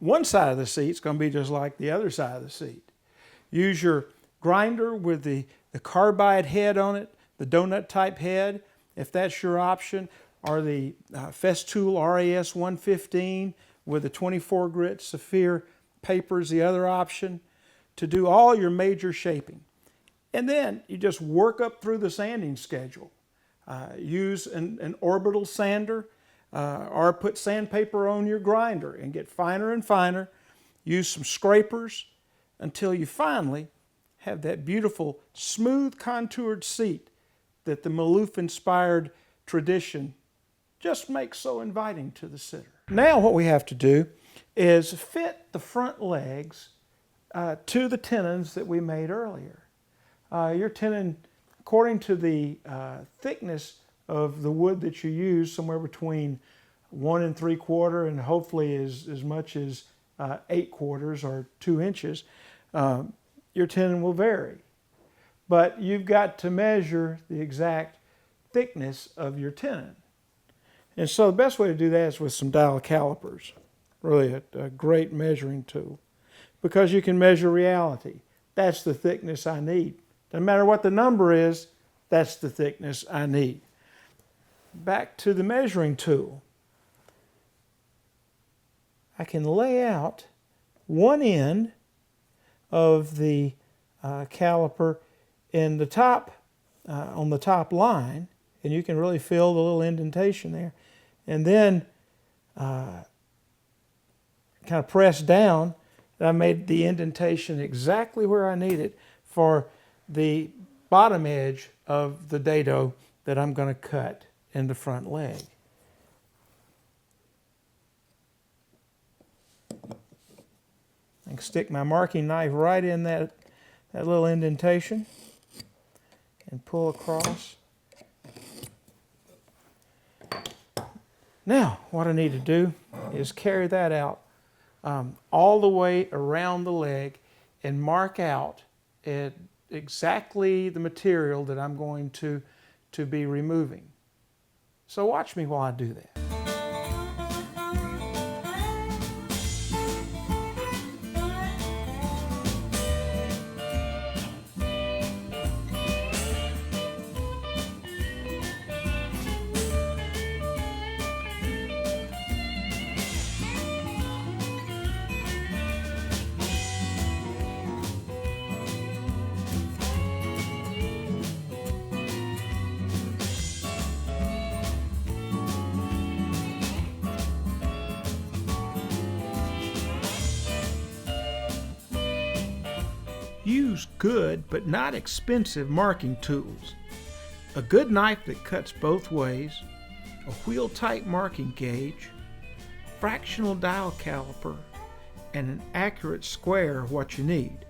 one side of the seat is going to be just like the other side of the seat. Use your grinder with the carbide head on it, the donut type head, if that's your option, or the Festool RAS 115 with the 24 grit Saphir paper is the other option to do all your major shaping. And then you just work up through the sanding schedule. Use an orbital sander or put sandpaper on your grinder and get finer and finer. Use some scrapers until you finally have that beautiful smooth contoured seat that the Maloof-inspired tradition just makes so inviting to the sitter. Now what we have to do is fit the front legs to the tenons that we made earlier. Your tenon, according to the thickness of the wood that you use, somewhere between 1 3/4 and hopefully as much as 8/4 or 2 inches, your tenon will vary. But you've got to measure the exact thickness of your tenon. And so the best way to do that is with some dial calipers. Really a great measuring tool, because you can measure reality. That's the thickness I need. Doesn't matter what the number is, that's the thickness I need. Back to the measuring tool. I can lay out one end of the caliper in the top, on the top line, and you can really feel the little indentation there. And then kind of press down, and I made the indentation exactly where I need it for the bottom edge of the dado that I'm going to cut in the front leg. I can stick my marking knife right in that little indentation and pull across. Now, what I need to do is carry that out all the way around the leg and mark out exactly the material that I'm going to be removing. So watch me while I do that. Use good but not expensive marking tools. A good knife that cuts both ways, a wheel-type marking gauge, fractional dial caliper, and an accurate square are what you need.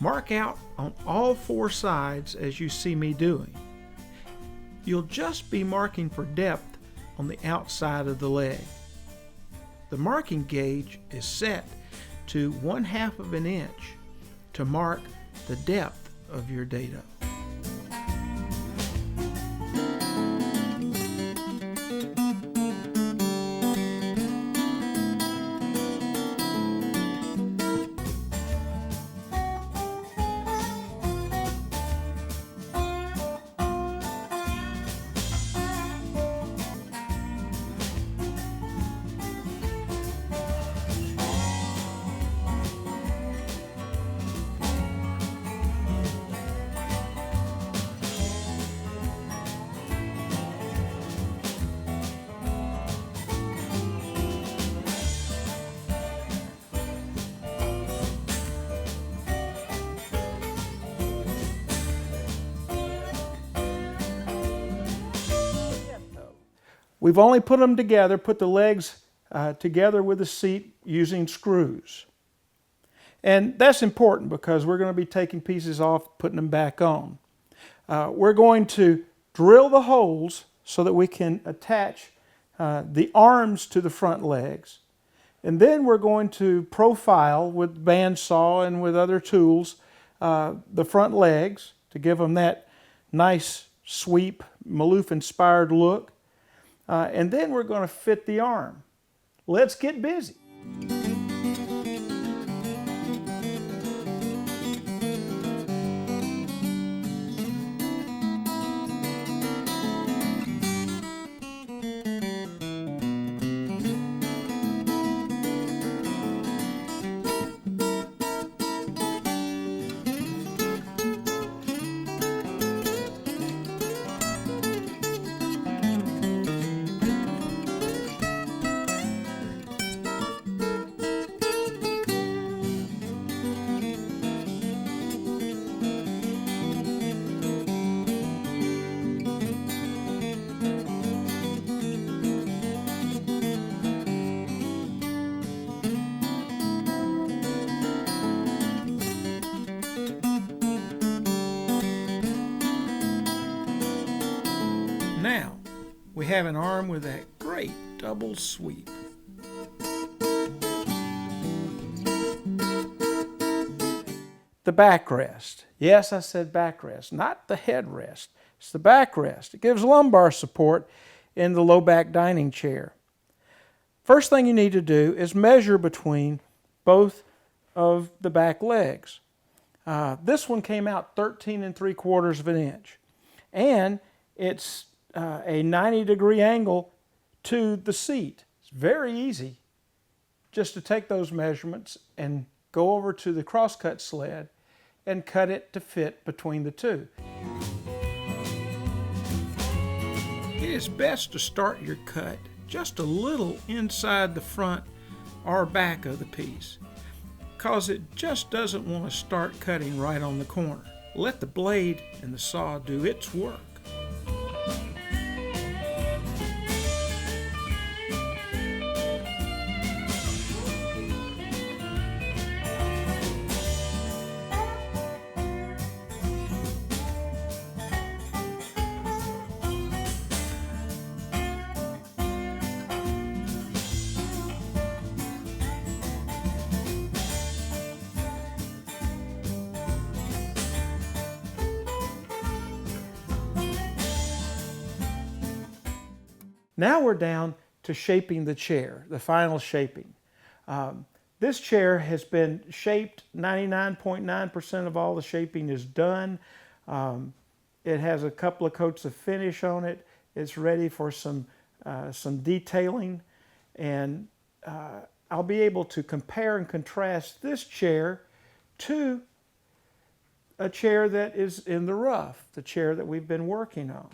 Mark out on all 4 sides as you see me doing. You'll just be marking for depth on the outside of the leg. The marking gauge is set to 1/2 of an inch to mark the depth of your dado. We've only put them together, put the legs together with the seat using screws. And that's important because we're going to be taking pieces off, putting them back on. We're going to drill the holes so that we can attach the arms to the front legs. And then we're going to profile with bandsaw and with other tools the front legs to give them that nice sweep, Maloof-inspired look. And then we're going to fit the arm. Let's get busy. Now, we have an arm with that great double sweep. The backrest. Yes, I said backrest, not the headrest. It's the backrest. It gives lumbar support in the low back dining chair. First thing you need to do is measure between both of the back legs. This one came out 13 3/4 of an inch. And it's a 90-degree angle to the seat. It's very easy just to take those measurements and go over to the crosscut sled and cut it to fit between the two. It is best to start your cut just a little inside the front or back of the piece, because it just doesn't want to start cutting right on the corner. Let the blade and the saw do its work. Now we're down to shaping the chair, the final shaping. This chair has been shaped. 99.9% of all the shaping is done. It has a couple of coats of finish on it. It's ready for some detailing, and I'll be able to compare and contrast this chair to a chair that is in the rough, the chair that we've been working on.